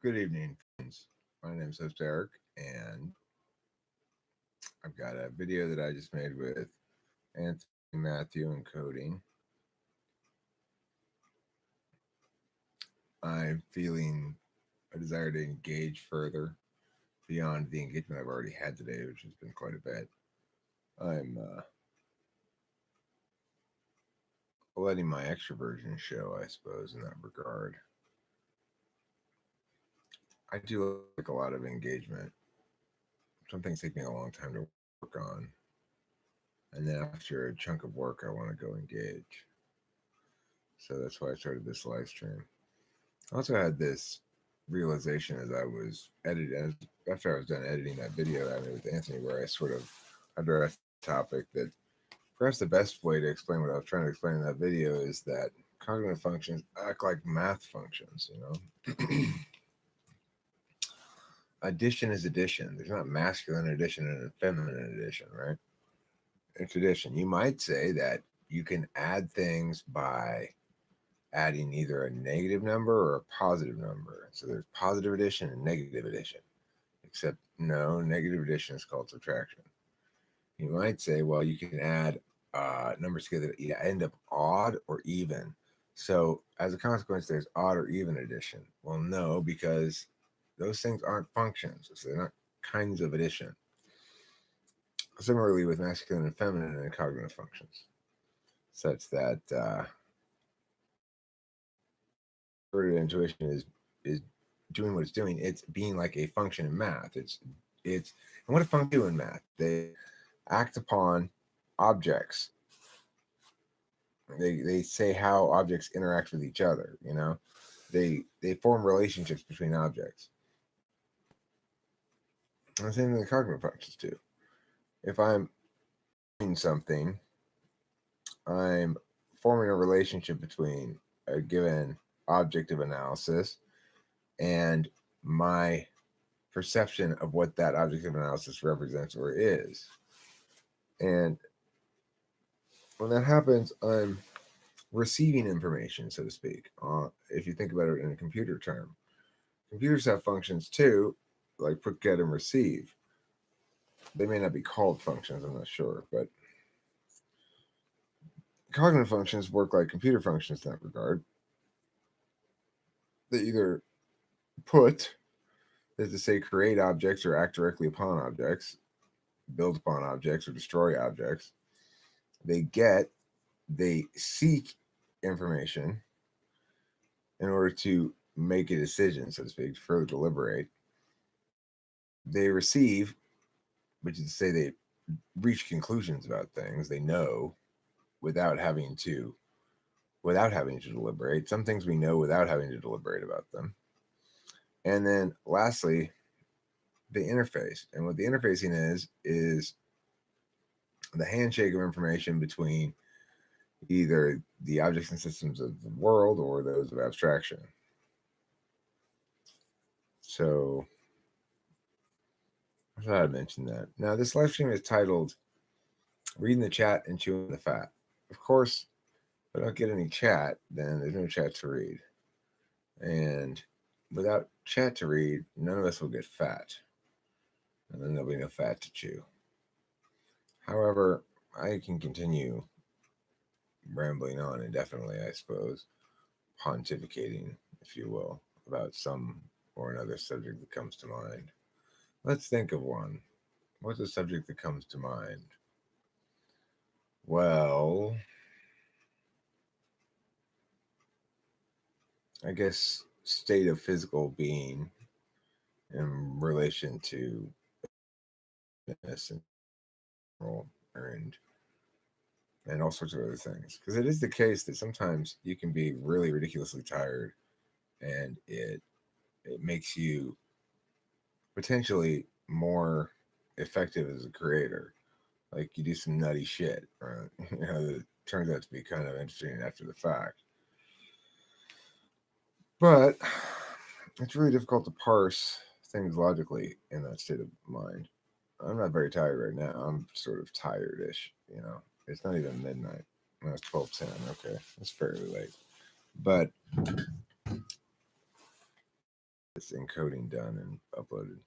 Good evening, friends. My name is host Eric, and I've got a video that I just made with Anthony, Matthew, and Coding. I'm feeling a desire to engage further beyond the engagement I've already had today, which has been quite a bit. I'm letting my extroversion show, I suppose, in that regard. I do like a lot of engagement. Some things take me a long time to work on, and then after a chunk of work, I want to go engage. So that's why I started this live stream. I also had this realization as I was editing, after I was done editing that video I made with Anthony, where I sort of addressed the topic that perhaps the best way to explain what I was trying to explain in that video is that cognitive functions act like math functions, addition is addition. There's not masculine addition and feminine addition, right? It's addition. You might say that you can add things by adding either a negative number or a positive number. So there's positive addition and negative addition. Except no, negative addition is called subtraction. You might say, well, you can add numbers together that either end up odd or even. So as a consequence, there's odd or even addition. Well, no, because those things aren't functions. So they're not kinds of addition. Similarly with masculine and feminine and cognitive functions, such that intuition is doing what it's doing. It's being like a function in math. It's and what do functions do in math? They act upon objects. They say how objects interact with each other. They form relationships between objects. And the same thing the cognitive functions do. If I'm doing something, I'm forming a relationship between a given object of analysis and my perception of what that object of analysis represents or is. And when that happens, I'm receiving information, so to speak. If you think about it in a computer term, computers have functions too, like put, get, and receive. They may not be called functions, I'm not sure, but cognitive functions work like computer functions in that regard. They either put, that is to say, create objects or act directly upon objects, build upon objects or destroy objects. They seek information in order to make a decision, so to speak, to further deliberate. They receive, which is to say they reach conclusions about things. They know without having to deliberate. Some things we know without having to deliberate about them. And then lastly, the interface. And what the interfacing is the handshake of information between either the objects and systems of the world or those of abstraction. So I thought I'd mention that. Now, this live stream is titled Reading the Chat and Chewing the Fat. Of course, if I don't get any chat, then there's no chat to read. And without chat to read, none of us will get fat. And then there'll be no fat to chew. However, I can continue rambling on indefinitely, I suppose, pontificating, if you will, about some or another subject that comes to mind. Let's think of one. What's a subject that comes to mind? Well, I guess state of physical being in relation to fitness and and all sorts of other things. Because it is the case that sometimes you can be really ridiculously tired, and it makes you potentially more effective as a creator. Like you do some nutty shit, right? That turns out to be kind of interesting after the fact. But it's really difficult to parse things logically in that state of mind. I'm not very tired right now. I'm sort of tired-ish. It's not even midnight. No, it's 12:10. Okay, it's fairly late. But this encoding done and uploaded.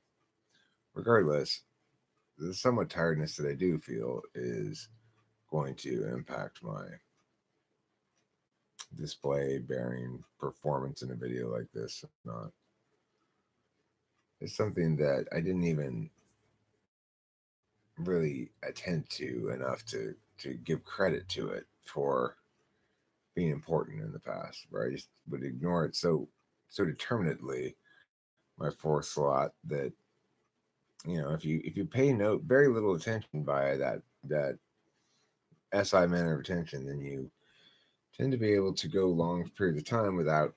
Regardless, the somewhat tiredness that I do feel is going to impact my display bearing performance in a video like this. Not. It's something that I didn't even really attend to enough to give credit to it for being important in the past, where I just would ignore it so determinedly, my fourth slot, that if you pay very little attention by that SI manner of attention, then you tend to be able to go long periods of time without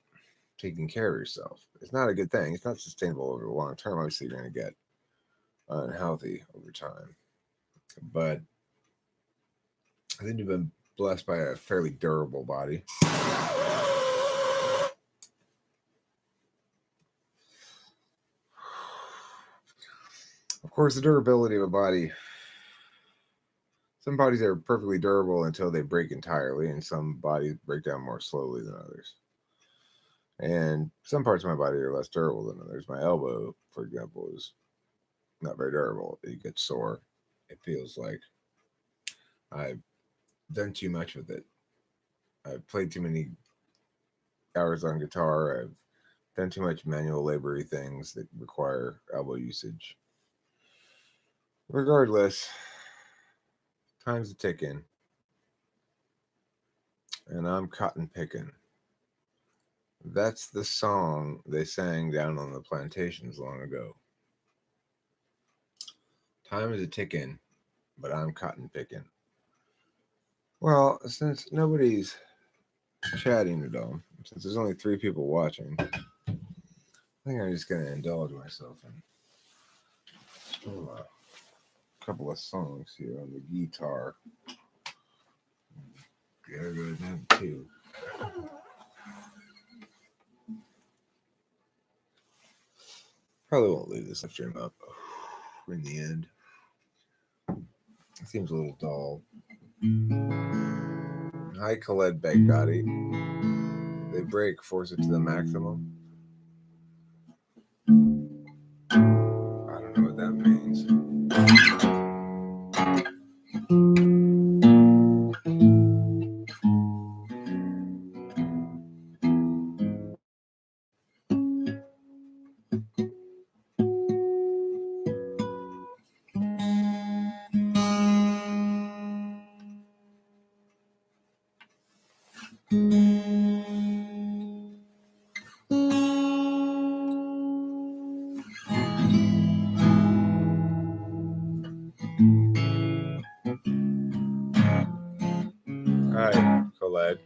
taking care of yourself. It's not a good thing. It's not sustainable over the long term. Obviously, you're going to get unhealthy over time. But I think you've been blessed by a fairly durable body. Of course, the durability of a body. Some bodies are perfectly durable until they break entirely, and some bodies break down more slowly than others. And some parts of my body are less durable than others. My elbow, for example, is not very durable. It gets sore. It feels like I've done too much with it. I've played too many hours on guitar. I've done too much manual labory things that require elbow usage. Regardless, time's a ticking, and I'm cotton picking. That's the song they sang down on the plantations long ago. Time is a ticking, but I'm cotton picking. Well, since nobody's chatting at all, since there's only 3 people watching, I think I'm just going to indulge myself in a couple of songs here on the guitar. There goes that too. Probably won't leave this live stream up in the end. It seems a little dull. Hi, Khaled Baghdadi. They break, force it to the maximum. I don't know what that means. Hi, Khaled.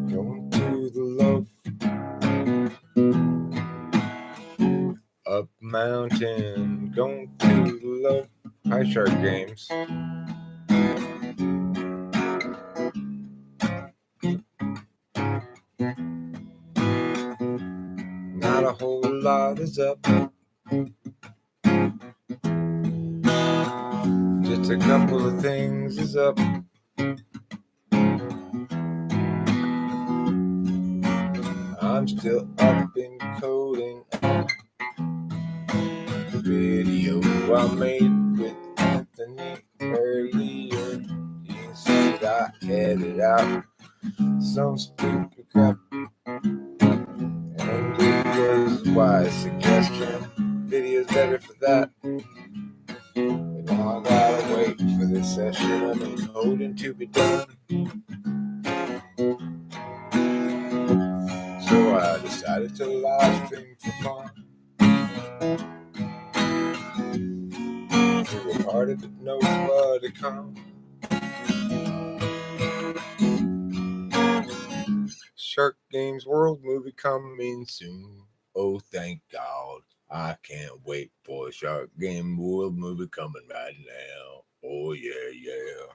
Going to the low, up mountain, going to the low. Hi, Shark Games. Not a whole lot is up. Just a couple of things is up. I'm still up encoding a video I made with Anthony earlier. He said I edit out some stupid crap, and it was a wise suggestion. Video's better for that. But now I gotta wait for this session of encoding to be done. So I decided to live stream for fun. To a party that nobody come. Shark Games World movie coming soon. Oh, thank God. I can't wait for a Shark Game World movie coming right now. Oh, yeah, yeah.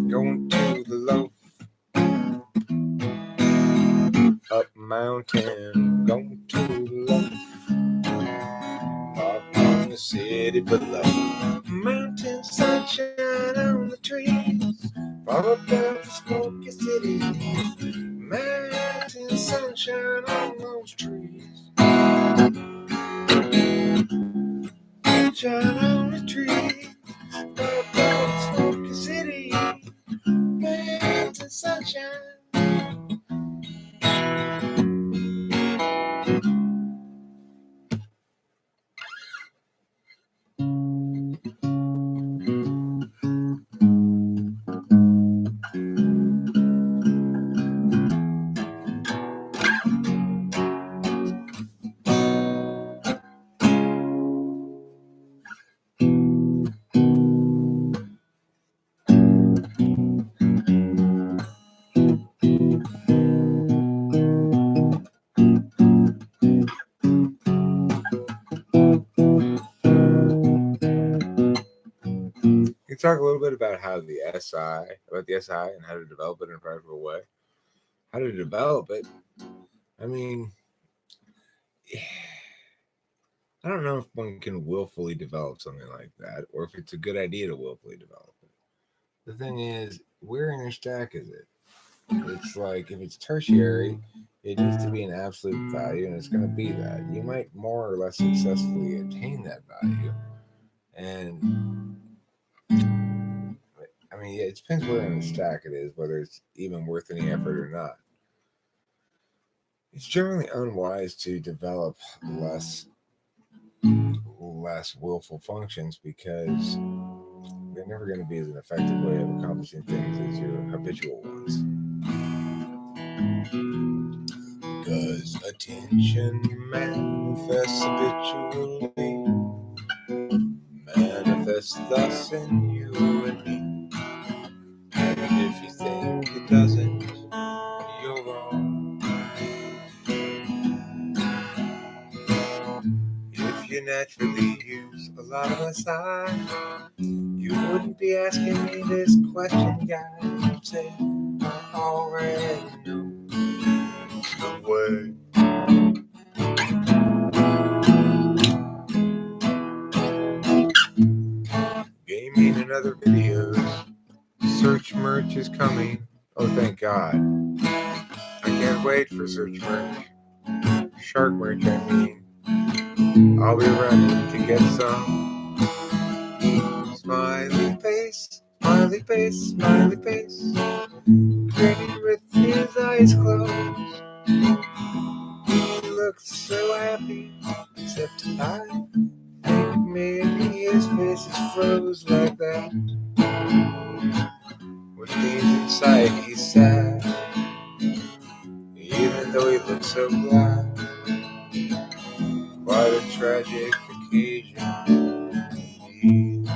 Going to the low, up mountain. mountain, going to life. Far from the city below. Mountain sunshine on the trees, far above the smoky city. Mountain sunshine on those trees. Sunshine on the trees, far above the smoky city. Mountain sunshine. You talk a little bit about the SI and how to develop it in a practical way. How to develop it. I mean, I don't know if one can willfully develop something like that, or if it's a good idea to willfully develop it. The thing is, where in your stack is it? It's like if it's tertiary, it needs to be an absolute value, and it's going to be that. You might more or less successfully attain that value. And I mean, yeah, it depends where in the stack it is, whether it's even worth any effort or not. It's generally unwise to develop less willful functions because they're never going to be as an effective way of accomplishing things as your habitual ones. Because attention manifests habitually, manifests thus in you and me. And if you think it doesn't, you're wrong. If you naturally use a lot of SI, you wouldn't be asking me this question, guy. You'd say, I already know. No way. Gaming and other videos. Search merch is coming. Oh, thank God. I can't wait for search merch. Shark merch, I mean. I'll be running to get some. Smiley face, smiley face, smiley face. Grinning with his eyes closed. He looks so happy, except I think maybe his face is froze like that. Which means inside he's sad, even though he looks so glad. Quite a tragic occasion indeed.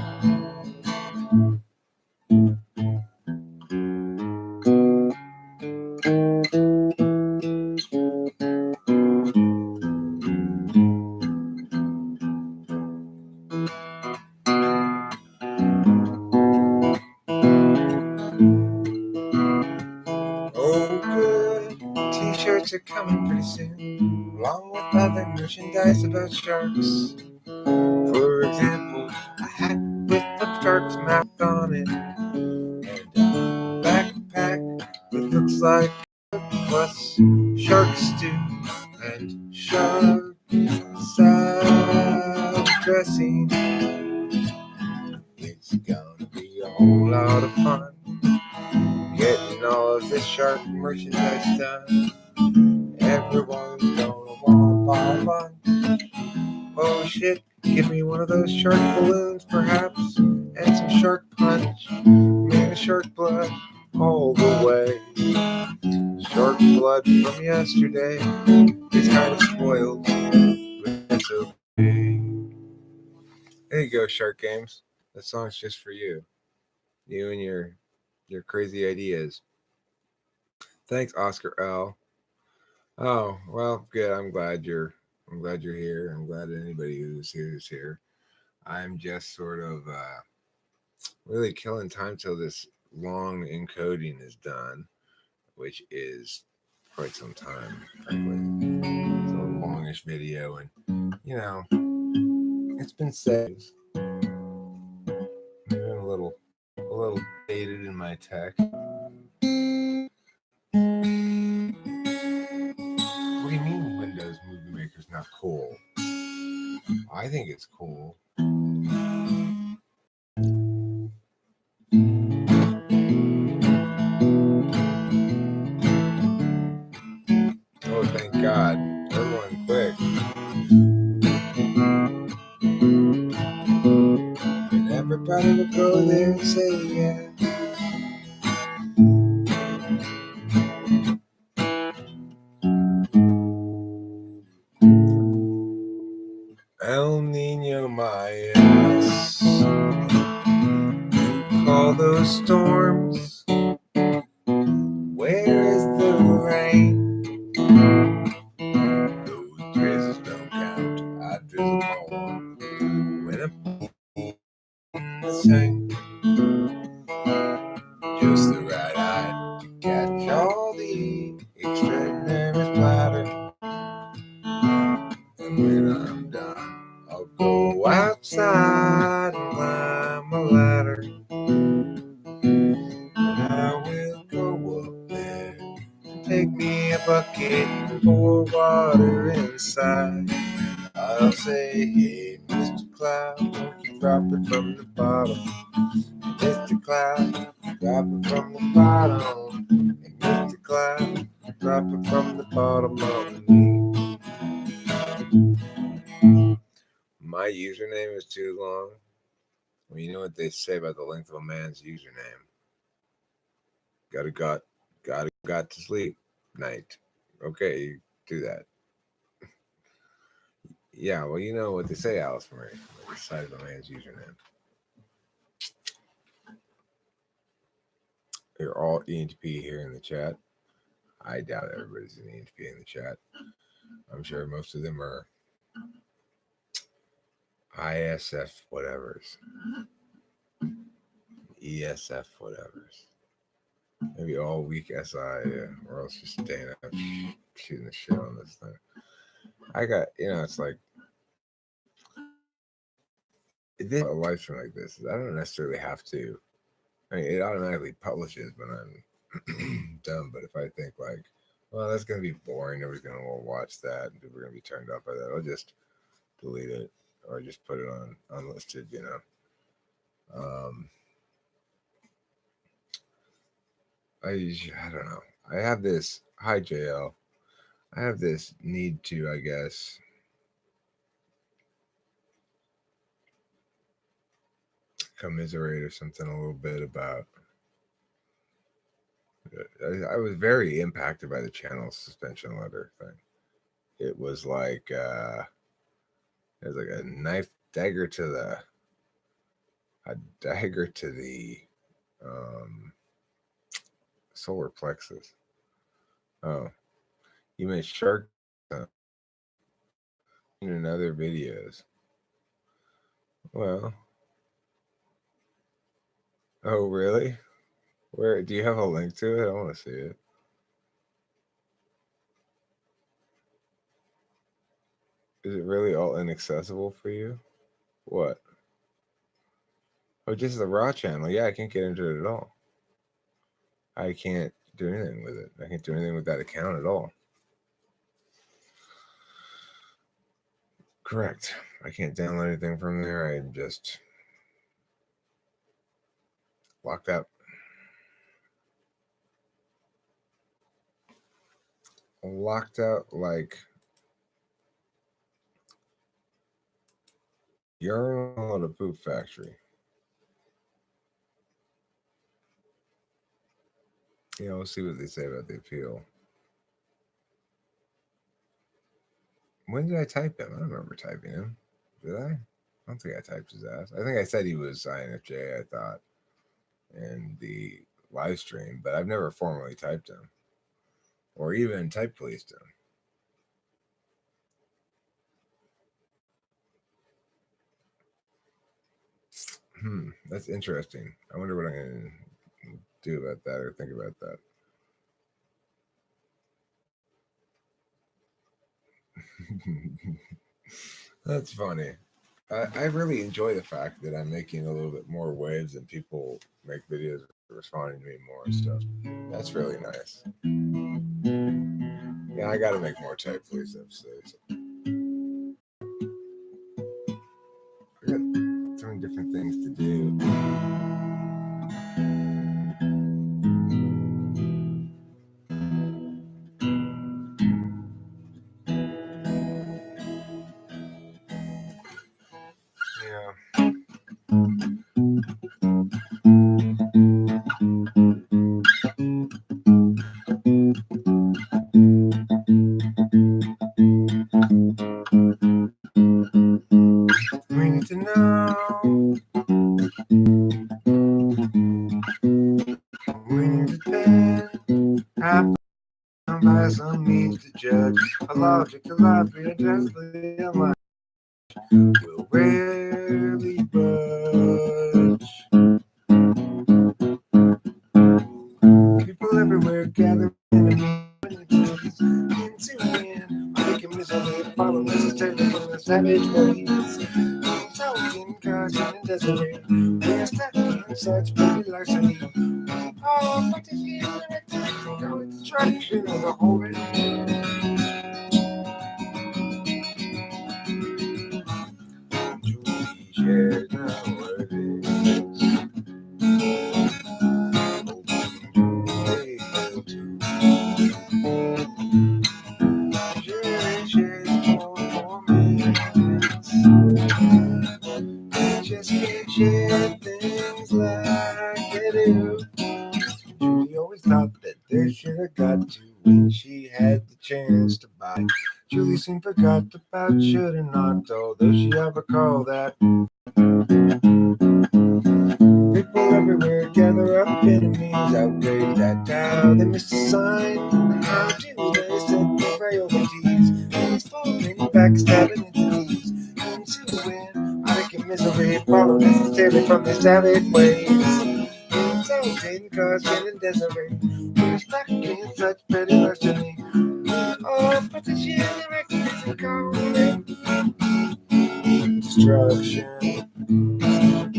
Oh, good. T-shirts are coming pretty soon, along with other merchandise about sharks. For example, a hat with a shark's mouth on it, and a backpack that looks like plus shark stew and shark salad dressing. It's gonna be a whole lot of fun getting all of this shark merchandise done. Everyone's gonna wanna buy one. Oh shit, give me one of those shark balloons perhaps, and some shark punch, made of shark blood all the way. Shark blood from yesterday is kind of spoiled, but it's okay. There you go, Shark Games. That song's just for you. You and your crazy ideas. Thanks, Oscar L. Oh, well, good. I'm glad you're here. I'm glad anybody who's here is here. I'm just sort of really killing time till this long encoding is done, which is quite some time, frankly. It's a longish video, and it's been said. I've been a little dated in my tech. What do you mean Windows Movie Maker's not cool? I think it's cool. Oh, thank God. Everyone quick. And everybody will go there and say yeah. El Nino Mayas. You call those storms? Where is the rain? Those drizzles don't count. I drizzle more. When I'm in the sink, just the right height to catch all the extraordinary splatter. And when I'm done, I'll go outside and climb a ladder. And I will go up there and take me a bucket and pour water inside. I'll say, hey, Mr. Cloud, won't you drop it from the bottom? Mr. Cloud, drop it from the bottom. Hey, Mr. Cloud, drop it from the bottom of me. My username is too long. Well, you know what they say about the length of a man's username. Got to sleep night. Okay, do that. Yeah, well, you know what they say, Alice Marie. The side of a man's username. You're all ENTP here in the chat. I doubt everybody's an ENTP in the chat. I'm sure most of them are ISF whatevers. ESF whatevers. Maybe all week SI, yeah, or else just staying up shooting the shit on this thing. I got, it's like this a live stream like this. I don't necessarily have to. I mean, it automatically publishes when I'm done. But if I think like, well, that's gonna be boring, nobody's gonna watch that, and people are gonna be turned off by that, I'll just delete it or just put it on unlisted. I don't know. I have this. Hi, JL. I have this need to, I guess, commiserate or something a little bit about. I was very impacted by the channel suspension letter thing. It was like a dagger to the solar plexus. Oh, you made shark in other videos. Well, oh really? Where do you have a link to it? I want to see it. Is it really all inaccessible for you? What? Oh, just the raw channel. Yeah, I can't get into it at all. I can't do anything with it. I can't do anything with that account at all. Correct. I can't download anything from there. I'm just locked out. Locked out like urinal at a poop factory. Yeah, we'll see what they say about the appeal. When did I type him? I don't remember typing him. Did I? I don't think I typed his ass. I think I said he was INFJ, I thought, in the live stream, but I've never formally typed him or even type policed him. That's interesting. I wonder what I'm going to do about that or think about that. That's funny. I really enjoy the fact that I'm making a little bit more waves and people make videos responding to me more and stuff. That's really nice. Yeah, I got to make more Type Police episodes. I got so many different things to do. Yeah. We need to know. We need to pen. By some means to judge a logical life, justly unlike will rarely budge. People everywhere gather into in, making misery follow necessarily from the savage ways. Talking, cursing, and desperate. We're stuck in such petty larceny. Oh, what is he doing at the destruction of the whole shares nowadays. Just can't share things like they do. Julie always thought that they should have got to when she had the chance to buy. Julie soon forgot about should and not, although she ever called that. People everywhere gather up enemies, outraged at how they missed a sign. How do they set the priorities? It's falling, backstabbing entities. Into win, I can misery, follow necessarily from their savage ways. Insulting, causing, and desiree. We're stuck in such petty larceny. Oh, but the shit isn't calling. Destruction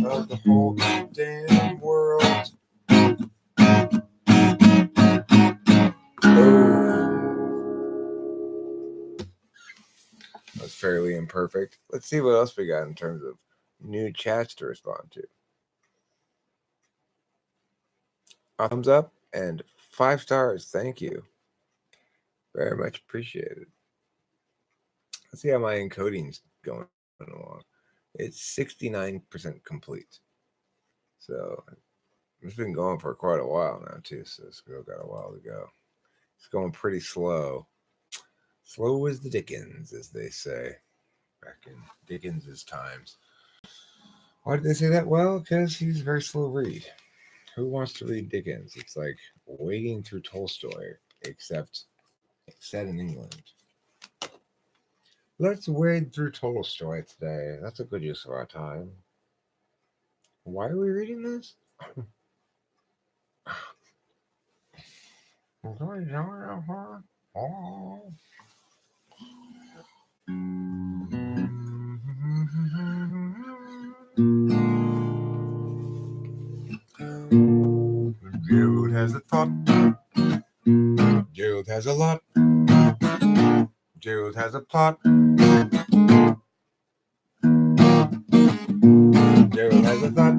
of the whole damn world. That's fairly imperfect. Let's see what else we got in terms of new chats to respond to. A thumbs up and 5 stars. Thank you. Very much appreciated. Let's see how my encoding's going along. It's 69% complete. So it's been going for quite a while now, too. So it's still got a while to go. It's going pretty slow. Slow as the Dickens, as they say back in Dickens's times. Why did they say that? Well, because he's a very slow read. Who wants to read Dickens? It's like wading through Tolstoy, except set in England. Let's wade through Tolstoy today. That's a good use of our time. Why are we reading this? Gerald has a thought. Gerald has a lot. Gerald has a plot. Gerald has a thought.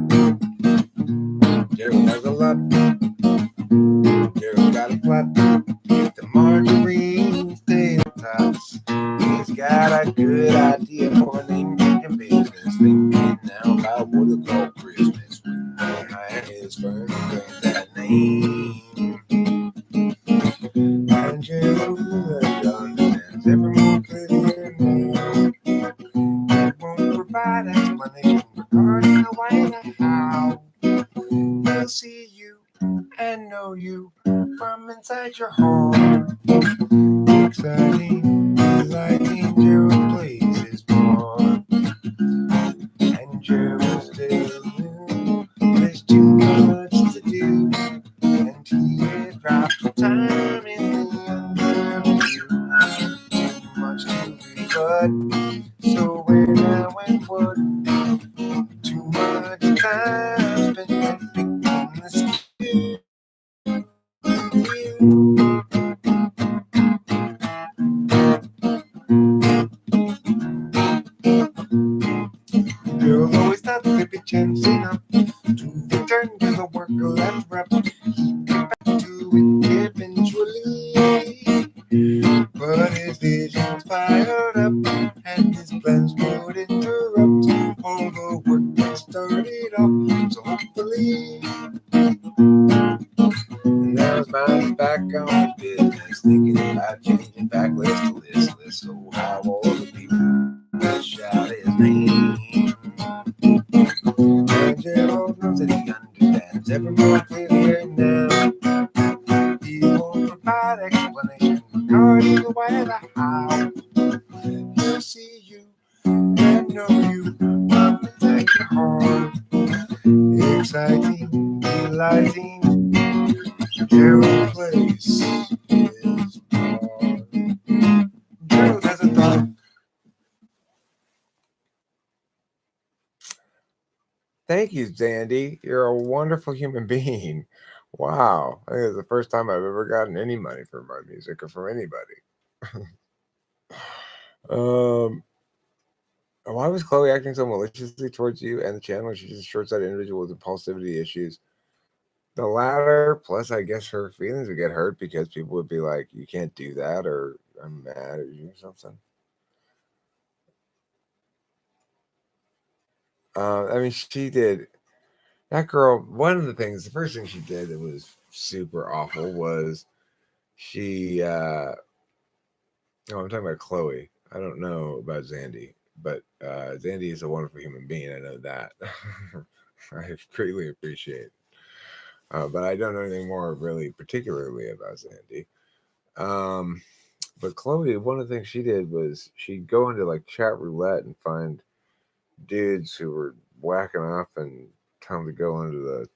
Gerald has a lot. Gerald got a plot. The margarine stereotypes. He's got a good idea for an Indian business. Thinking now about what to call Christmas. Behind his firm brings that name. And Gerald understands every move clearly now. He won't provide explanation regarding the why and the how. He'll see you and know you from inside your heart. Exciting, delighting, Gerald plays his part. And Gerald's telling you there's too much to do. And he had dropped the time in the underview. Too much to read his mind back on business, thinking about changing back list to list. So how all the people shout his name. And Gerald knows that he understands every more clearly now. He won't provide explanation regarding the why or the how. He'll see you and know you from inside your heart. Exciting, delighting, Gerald's place is far. Gerald has a thought. Thank you, Zandy. You're a wonderful human being. Wow. I think it's the first time I've ever gotten any money for my music or from anybody. Why was Chloe acting so maliciously towards you and the channel? She's just a short-sighted individual with impulsivity issues. The latter, plus I guess her feelings would get hurt because people would be like, you can't do that, or I'm mad at you or something. I mean, she did. That girl, one of the things, the first thing she did that was super awful was she, I'm talking about Chloe. I don't know about Zandy, but Zandy is a wonderful human being. I know that. I greatly appreciate it. But I don't know anything more really particularly about Zandy. But Chloe, one of the things she did was she'd go into like chat roulette and find dudes who were whacking off and tell them to go into the,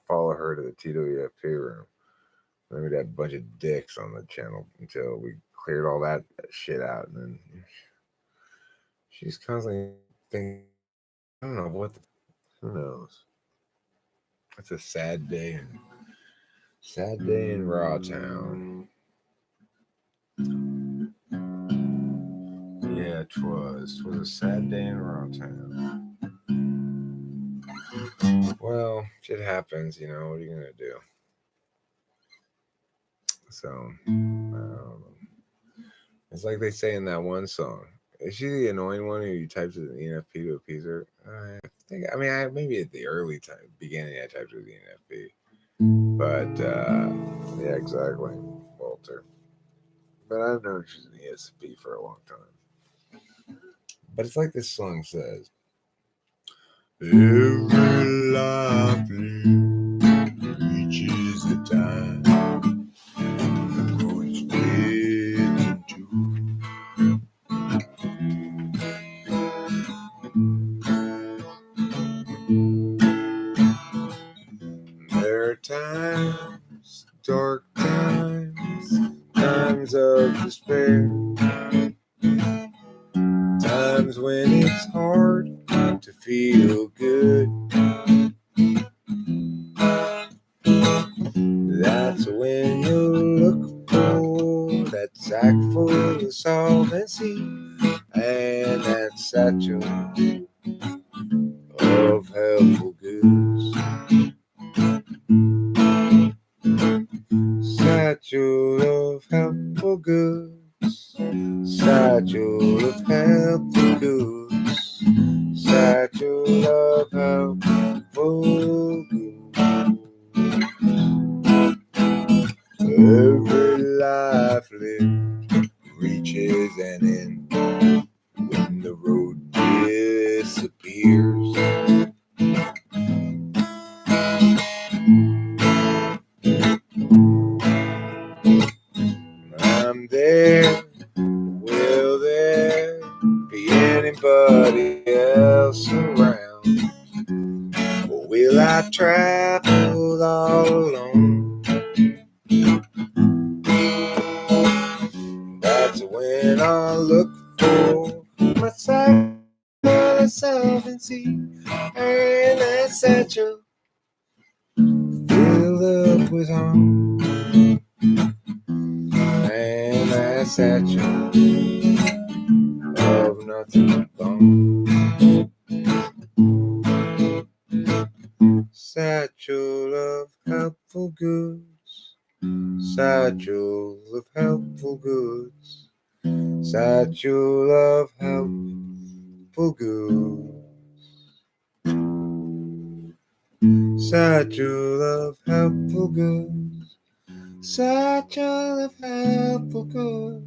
follow her to the TWFP room. And we'd have a bunch of dicks on the channel until we cleared all that shit out. And then she's constantly thinking, I don't know what, who knows? It's a sad day in Raw Town. Yeah, 'twas a sad day in Raw Town. Well, shit happens, what are you gonna do? So, it's like they say in that one song. Is she the annoying one who types it in ENFP to appease her? Maybe at the early time, beginning, I typed it with ENFP. But, yeah, exactly, Walter. But I've known she's an ESP for a long time. But it's like this song says, every lovely reaches the time going straight into. There are times, dark times, times of despair, times when it's hard to feel good. That's when you look for that sack full of solvency and that satchel of helpful goods. Satchel of helpful goods. Satchel of helpful goods. Satchel of helpful goods. Every life lived reaches an end when the road disappears. I'm there. Will there be anybody else around? Or will I travel all alone? That's when I look for my sack of solvency and that satchel filled up with home. And that satchel of nothing but bone. Satchel of helpful goods. Satchel of helpful goods. Satchel of helpful goods. Satchel of helpful goods. Satchel of helpful goods.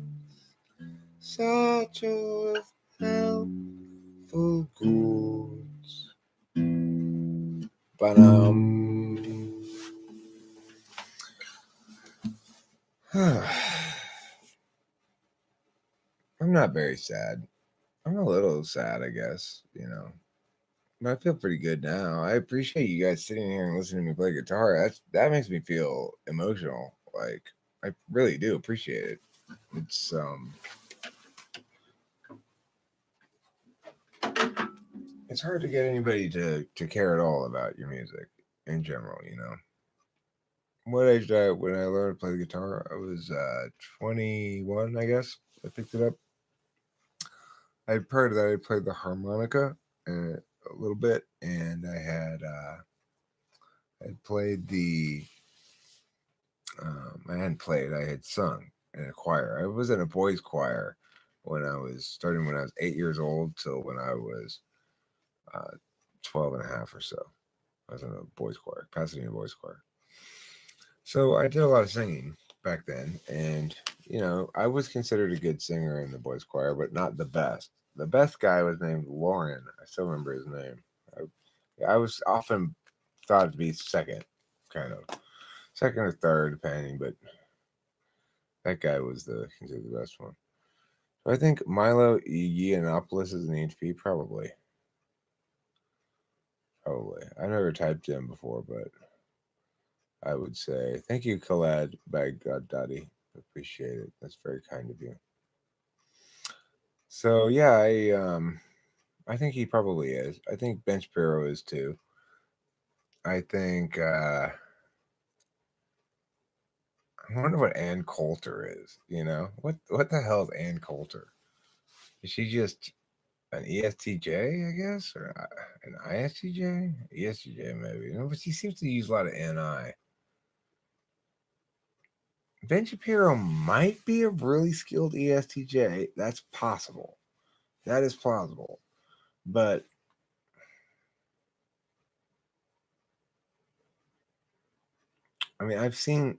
Satchel of helpful goods. But I'm not very sad. I'm a little sad, I guess, But I feel pretty good now. I appreciate you guys sitting here and listening to me play guitar. That makes me feel emotional. Like I really do appreciate it. It's hard to get anybody to care at all about your music in general, What age did when I learned to play the guitar? I was 21, I guess. I picked it up. Prior to that, I played the harmonica a little bit, and I played the. I hadn't played. I had sung in a choir. I was in a boys' choir when I was 8 years old till when I was uh, 12 and a half or so. I was in a boys' choir, Pasadena boys' choir. So I did a lot of singing back then, and I was considered a good singer in the boys' choir, but not the best. The best guy was named Lauren. I still remember his name. I was often thought to be second, kind of second or third, depending, but that guy was considered the best one. So I think Milo Yiannopoulos is an HP, probably. Probably. I never typed him before, but I would say thank you, Khaled Baghdad Daddy. Appreciate it. That's very kind of you. So yeah, I think he probably is. I think Ben Shapiro is too. I think I wonder what Ann Coulter is. What the hell is Ann Coulter? Is she just an ESTJ, I guess, or an ISTJ? ESTJ maybe. But she seems to use a lot of NI. Ben Shapiro might be a really skilled ESTJ. That's possible. That is plausible. But I mean, I've seen.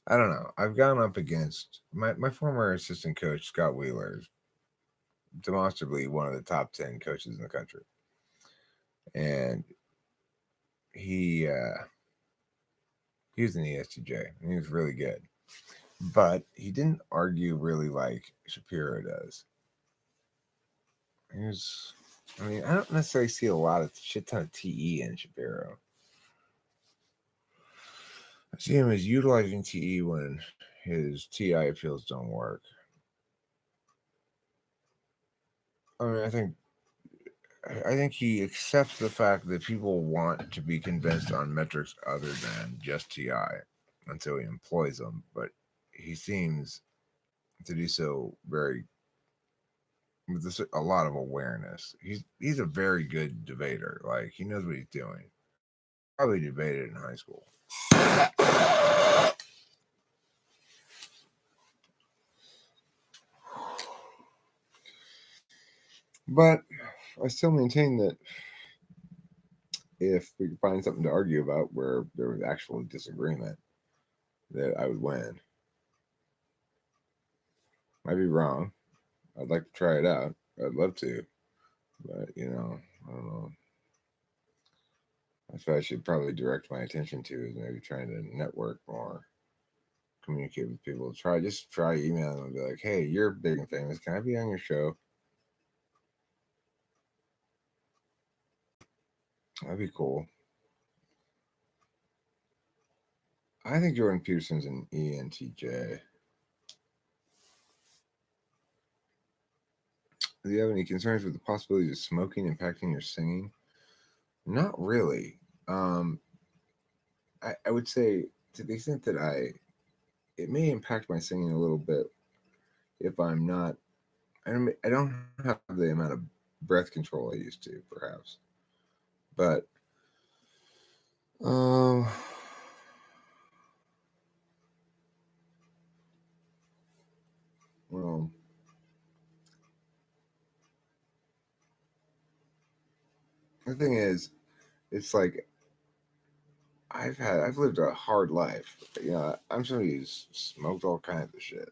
I don't know. I've gone up against my former assistant coach, Scott Wheeler, is demonstrably one of the top 10 coaches in the country. And he was an ESTJ, and he was really good. But he didn't argue really like Shapiro does. I don't necessarily see a lot of shit ton of TE in Shapiro. I see him as utilizing TE when his TI appeals don't work. I think he accepts the fact that people want to be convinced on metrics other than just TI until he employs them, but he seems to do so with a lot of awareness. He's a very good debater. Like he knows what he's doing. Probably debated in high school. But I still maintain that if we could find something to argue about where there was actual disagreement, that I would win. Might be wrong. I'd like to try it out. I'd love to. But, I don't know. That's what I should probably direct my attention to is maybe trying to network more, communicate with people. Try emailing them and be like, hey, you're big and famous. Can I be on your show? That'd be cool. I think Jordan Peterson's an ENTJ. Do you have any concerns with the possibility of smoking impacting your singing? Not really. I would say to the extent that it may impact my singing a little bit if I'm not, I don't have the amount of breath control I used to, perhaps. But, um, well, the thing is, it's like I've lived a hard life. You know, I'm somebody who's smoked all kinds of shit.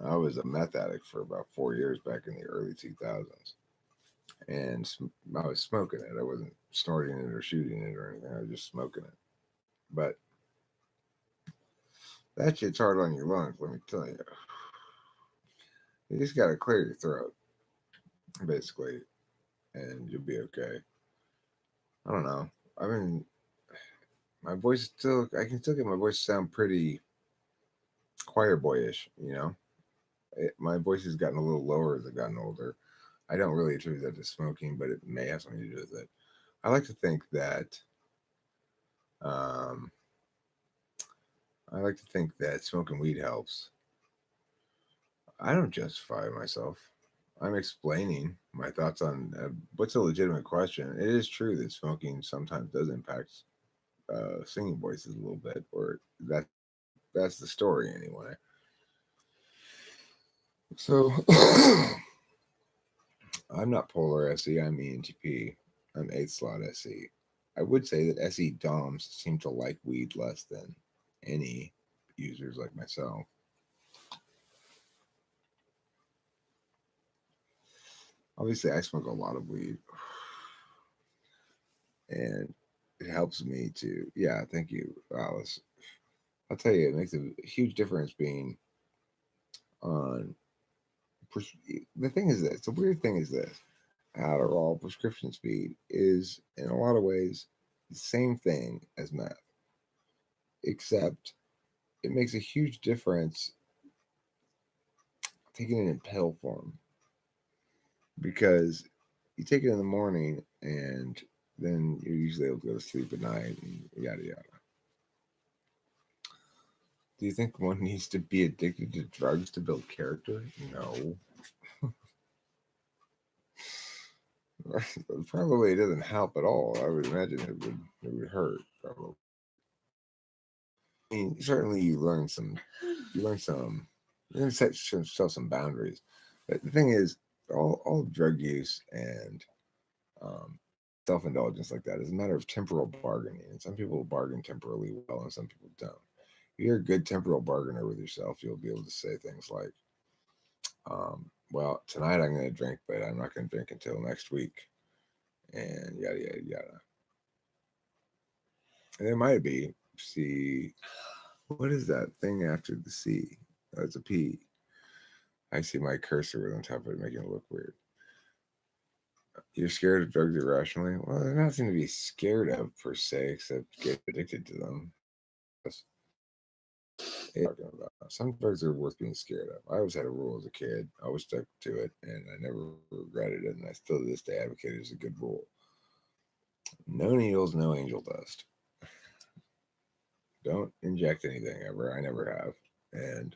I was a meth addict for about 4 years back in the early 2000s, and I was smoking it. I wasn't snorting it or shooting it or anything. I was just smoking it. But that shit's hard on your lungs. Let me tell you. You just gotta clear your throat, basically, and you'll be okay. I don't know. I mean, my voice still. I can still get my voice to sound pretty choir boyish. You know, my voice has gotten a little lower as I've gotten older. I don't really attribute that to smoking, but it may have something to do with it. I like to think that um, smoking weed helps. I don't justify myself. I'm explaining my thoughts on what's a legitimate question. It is true that smoking sometimes does impact singing voices a little bit, or that's the story anyway. So I'm not polar SE. I'm ENTP. I'm eighth slot SE. I would say that SE DOMs seem to like weed less than any users like myself. Obviously, I smoke a lot of weed, and it helps me to. Yeah, thank you, Alice. I'll tell you, it makes a huge difference being on. The thing is this. The weird thing is this: Adderall prescription speed is, in a lot of ways, the same thing as meth, except it makes a huge difference taking it in pill form because you take it in the morning and then you're usually able to go to sleep at night and yada yada. Do you think one needs to be addicted to drugs to build character? No. Probably it doesn't help at all. I would imagine it would hurt probably. I mean, certainly you set yourself some boundaries. But the thing is, all drug use and um, self indulgence like that is a matter of temporal bargaining. And some people bargain temporally well, and some people don't. If you're a good temporal bargainer with yourself, you'll be able to say things like, "Well, tonight I'm going to drink, but I'm not going to drink until next week," and yada yada yada. And it might be C. What is that thing after the C? Oh, it's a P. I see my cursor on top of it, making it look weird. You're scared of drugs irrationally? Well, there's nothing to be scared of per se, except get addicted to them. Talking about some drugs are worth being scared of. I always had a rule as a kid. I always stuck to it, and I never regretted it. And I still to this day advocate it as a good rule. No needles, no angel dust. Don't inject anything ever. I never have, and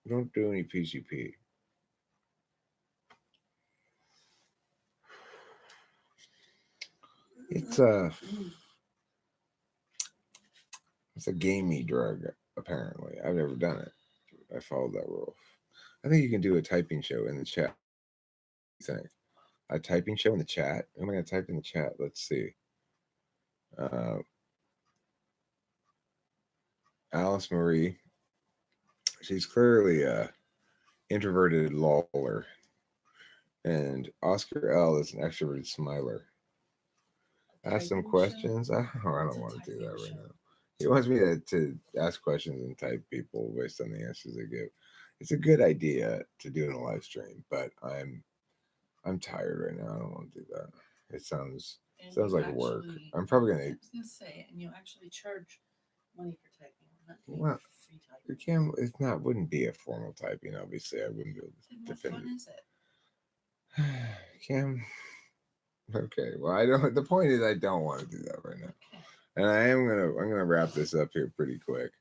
don't do any PCP. It's a it's a gamey drug. Apparently, I've never done it. I followed that rule. I think you can do a typing show in the chat. What do you think? A typing show in the chat? Who am I going to type in the chat? Let's see. Uh, Alice Marie. She's clearly a introverted loller. And Oscar L is an extroverted smiler. Ask some questions. I don't want to do that right now. He wants me to ask questions and type people based on the answers they give. It's a good idea to do in a live stream, but I'm tired right now. I don't want to do that. It sounds like work. I'm probably gonna. I was gonna say, and you actually charge money for typing. Not Well, free it typing. can't. It's not. Wouldn't be a formal typing. Obviously, I wouldn't be able Then to what defend fun it. is it? Cam. Okay. Well, I don't. The point is, I don't want to do that right now, Okay. and I'm gonna wrap this up here pretty quick.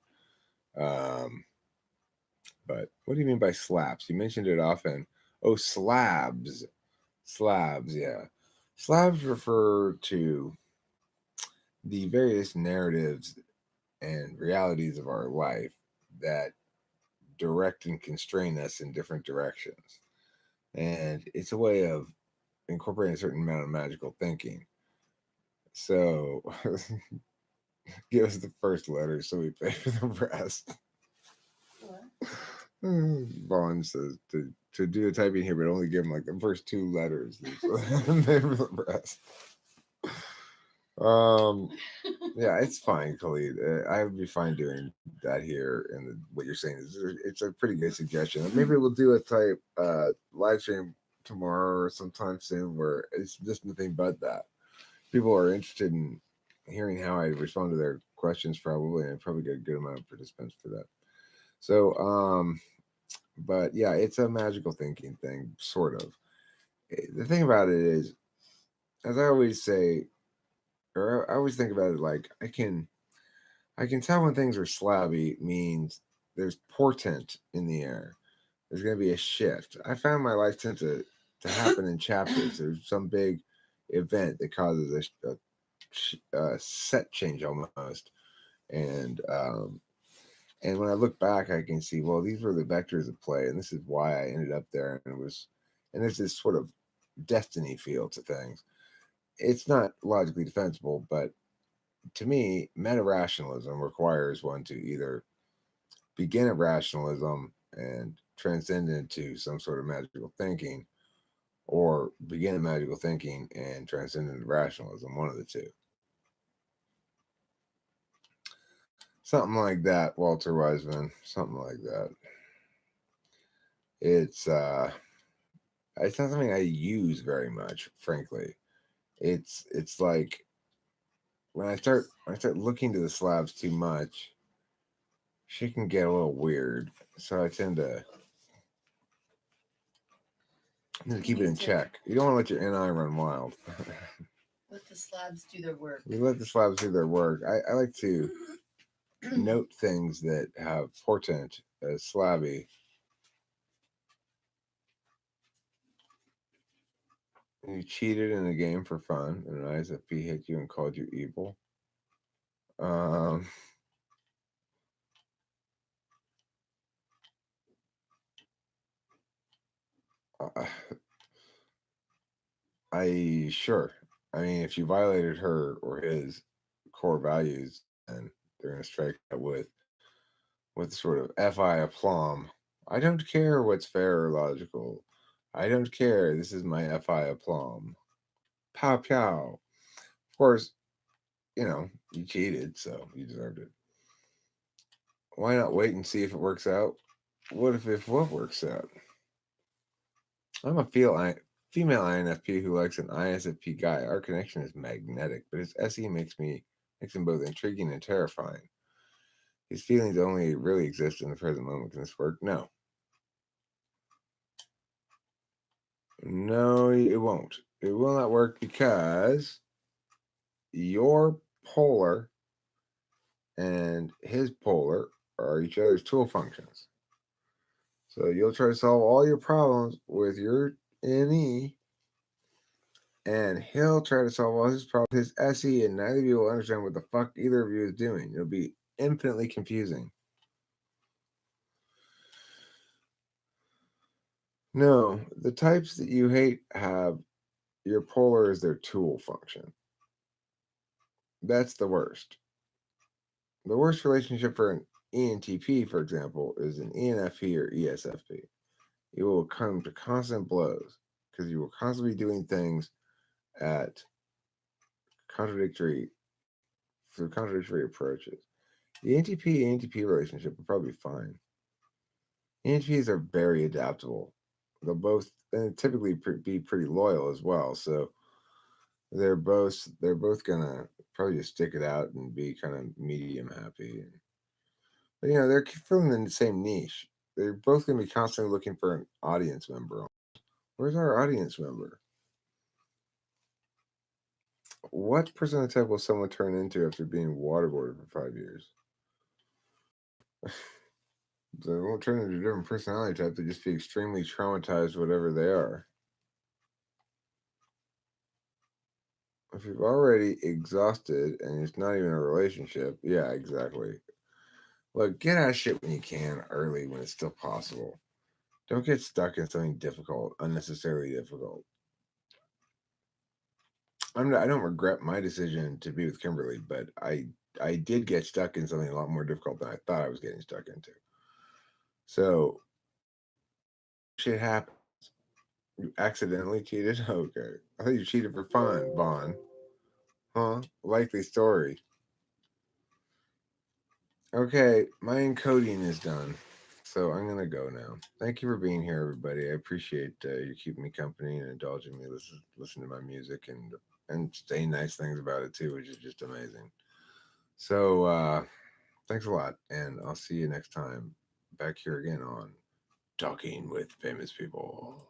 Um, but what do you mean by slaps? You mentioned it often. Oh, slabs. Slabs. Yeah. Slabs refer to the various narratives and realities of our life that direct and constrain us in different directions. And it's a way of incorporating a certain amount of magical thinking. So give us the first letter so we pay for the rest. What? Vaughn says to do a typing here, but only give him like the first two letters. So pay for the rest. Yeah, it's fine, Khalid. I would be fine doing that here. And what you're saying is it's a pretty good suggestion. Maybe we'll do a type live stream tomorrow or sometime soon where it's just nothing but that. People are interested in hearing how I respond to their questions, probably, and probably get a good amount of participants for that. So, but yeah, it's a magical thinking thing, sort of. The thing about it is, as I always say, or I always think about it like I can tell when things are slabby means there's portent in the air. There's going to be a shift. I found my life tend to happen in chapters. There's some big event that causes a set change almost, and and when I look back, I can see well these were the vectors of play, and this is why I ended up there. And it was, and there's this sort of destiny feel to things. It's not logically defensible, but to me, meta rationalism requires one to either begin at rationalism and transcend into some sort of magical thinking, or begin at magical thinking and transcend into rationalism, one of the two. Something like that, Walter Wiseman. Something like that. It's it's not something I use very much, frankly. It's like when I start looking to the slabs too much, she can get a little weird. So I tend to keep it in check. You don't want to let your NI run wild. Let the slabs do their work. You let the slabs do their work. I like to note things that have portent as slabby. You cheated in a game for fun, and an ISFP hit you and called you evil. Um, uh, I sure. I mean, if you violated her or his core values, then they're gonna strike that with sort of fi aplomb. I don't care what's fair or logical. I don't care. This is my fi aplomb. Pow pow. Of course, you cheated, so you deserved it. Why not wait and see if it works out? What if what works out? I'm a female INFP who likes an ISFP guy. Our connection is magnetic, but his SE makes him both intriguing and terrifying. His feelings only really exist in the present moment. Can this work? No. No, it won't. It will not work because your polar and his polar are each other's tool functions. So you'll try to solve all your problems with your NE, and he'll try to solve all his problems with his SE, and neither of you will understand what the fuck either of you is doing. It'll be infinitely confusing. No, the types that you hate have your polar as their tool function. That's the worst. The worst relationship for an ENTP, for example, is an ENFP or ESFP. You will come to constant blows because you will constantly be doing things at contradictory through contradictory approaches. The ENTP relationship will probably be fine. ENTPs are very adaptable. They'll both and typically be pretty loyal as well. So they're both gonna probably just stick it out and be kind of medium happy. But they're filling in the same niche. They're both gonna be constantly looking for an audience member. Where's our audience member? What percent of the type will someone turn into after being waterboarded for 5 years? They won't turn into a different personality type. They just be extremely traumatized, whatever they are. If you've already exhausted and it's not even a relationship, yeah, exactly. Look, get out of shit when you can early when it's still possible. Don't get stuck in something difficult, unnecessarily difficult. I don't regret my decision to be with Kimberly, but I did get stuck in something a lot more difficult than I thought I was getting stuck into. So shit happens. You accidentally cheated? Okay. I thought you cheated for fun, Vaughn. Huh? Likely story. Okay, my encoding is done. So I'm going to go now. Thank you for being here, everybody. I appreciate you keeping me company and indulging me, listen to my music and saying nice things about it too, which is just amazing. So thanks a lot, and I'll see you next time back here again on Talking with Famous People.